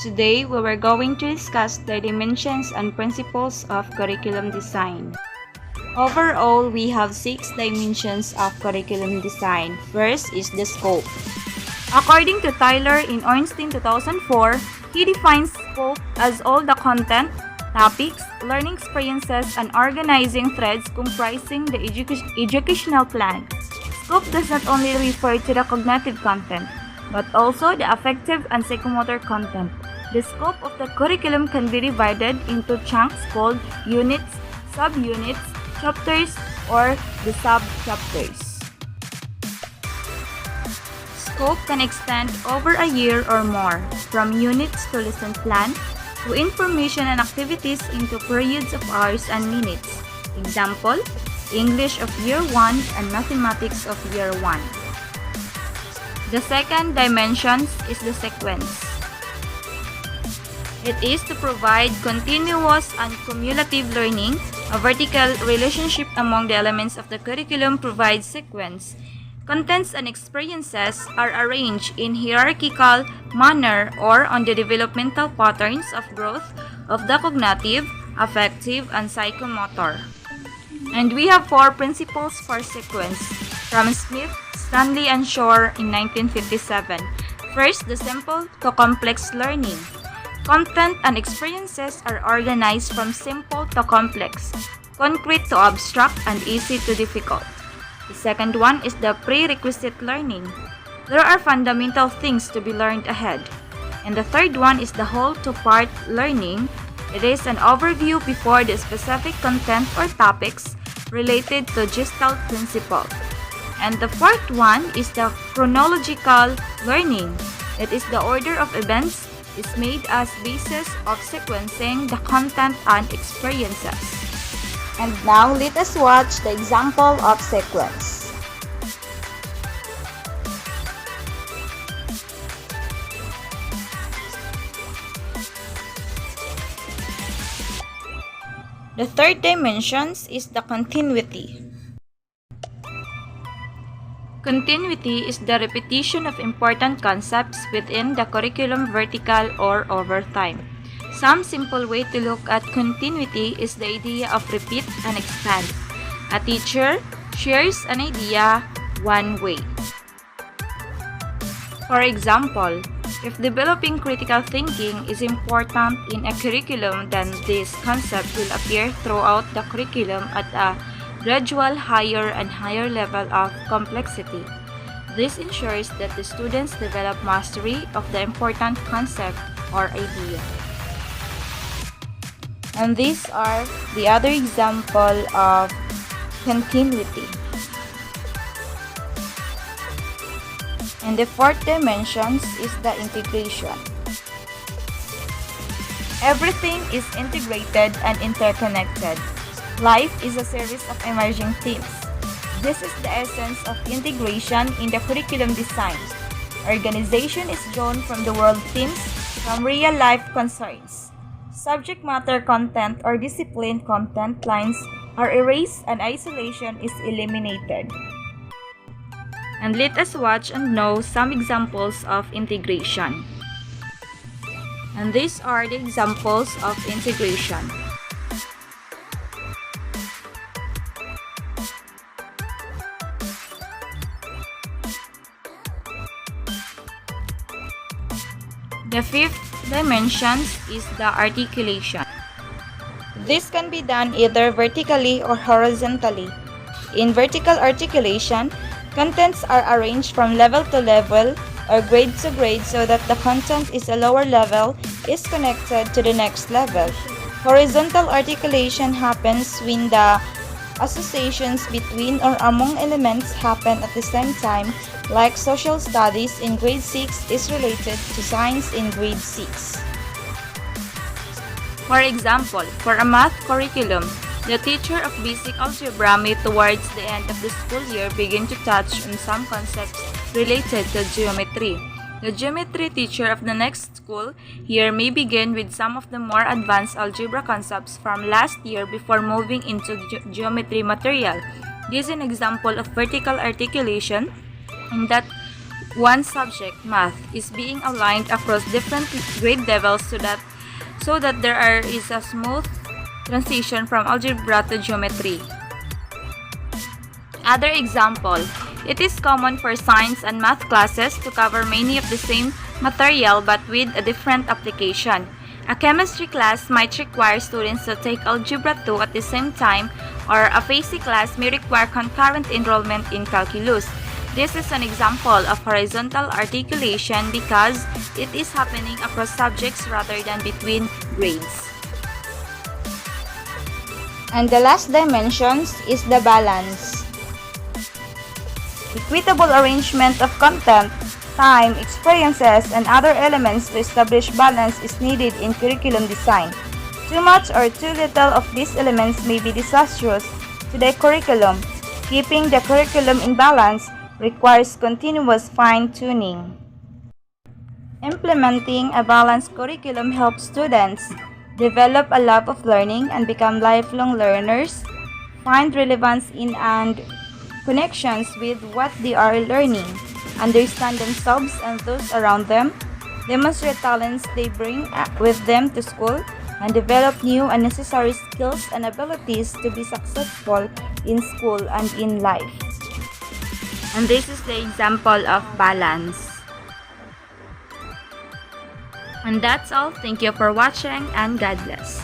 Today, we were going to discuss the dimensions and principles of curriculum design. Overall, we have 6 dimensions of curriculum design. First is the scope. According to Tyler in Ornstein 2004, he defines scope as all the content, topics, learning experiences, and organizing threads comprising the educational plan. Scope does not only refer to the cognitive content, but also the affective and psychomotor content. The scope of the curriculum can be divided into chunks called units, subunits, chapters, or the sub-chapters. Scope can extend over a year or more, from units to lesson plan, to information and activities into periods of hours and minutes. Example, English of Year 1 and Mathematics of Year 1. The second dimension is the sequence. It is to provide continuous and cumulative learning. A vertical relationship among the elements of the curriculum provides sequence. Contents and experiences are arranged in hierarchical manner or on the developmental patterns of growth of the cognitive, affective, and psychomotor. And we have 4 principles for sequence from Smith, Stanley, and Shore in 1957. First, the simple to complex learning. Content and experiences are organized from simple to complex, concrete to abstract, and easy to difficult. The second one is the prerequisite learning. There are fundamental things to be learned ahead. And the third one is the whole to part learning. It is an overview before the specific content or topics related to Gestalt principle. And the fourth one is the chronological learning. It is the order of events is made as basis of sequencing the content and experiences. And now let us watch the example of sequence. The third dimension is the continuity. Continuity is the repetition of important concepts within the curriculum vertical or over time. Some simple way to look at continuity is the idea of repeat and expand. A teacher shares an idea one way. For example, if developing critical thinking is important in a curriculum, then this concept will appear throughout the curriculum at a gradual higher and higher level of complexity. This ensures that the students develop mastery of the important concept or idea. And these are the other example of continuity. And the fourth dimension is the integration. Everything is integrated and interconnected. Life is a series of emerging themes. This is the essence of integration in the curriculum design. Organization is drawn from the world themes, from real-life concerns. Subject matter content or discipline content lines are erased and isolation is eliminated. And let us watch and know some examples of integration. And these are the examples of integration. The fifth dimension is the articulation. This can be done either vertically or horizontally. In vertical articulation, contents are arranged from level to level or grade to grade so that the content is a lower level is connected to the next level. Horizontal articulation happens when the associations between or among elements happen at the same time, like social studies in grade 6 is related to science in grade 6. For example, for a math curriculum, the teacher of basic algebra may towards the end of the school year begin to touch on some concepts related to geometry. The geometry teacher of the next school year may begin with some of the more advanced algebra concepts from last year before moving into geometry material. This is an example of vertical articulation in that one subject, math, is being aligned across different grade levels so that is a smooth transition from algebra to geometry. Other example, it is common for science and math classes to cover many of the same material but with a different application. A chemistry class might require students to take Algebra 2 at the same time, or a physics class may require concurrent enrollment in calculus. This is an example of horizontal articulation because it is happening across subjects rather than between grades. And the last dimensions is the balance. Equitable arrangement of content, time, experiences, and other elements to establish balance is needed in curriculum design. Too much or too little of these elements may be disastrous to the curriculum. Keeping the curriculum in balance requires continuous fine-tuning. Implementing a balanced curriculum helps students develop a love of learning and become lifelong learners, find relevance in and connections with what they are learning, understand themselves and those around them, demonstrate talents they bring with them to school, and develop new and necessary skills and abilities to be successful in school and in life. And this is the example of balance. And that's all. Thank you for watching and God bless.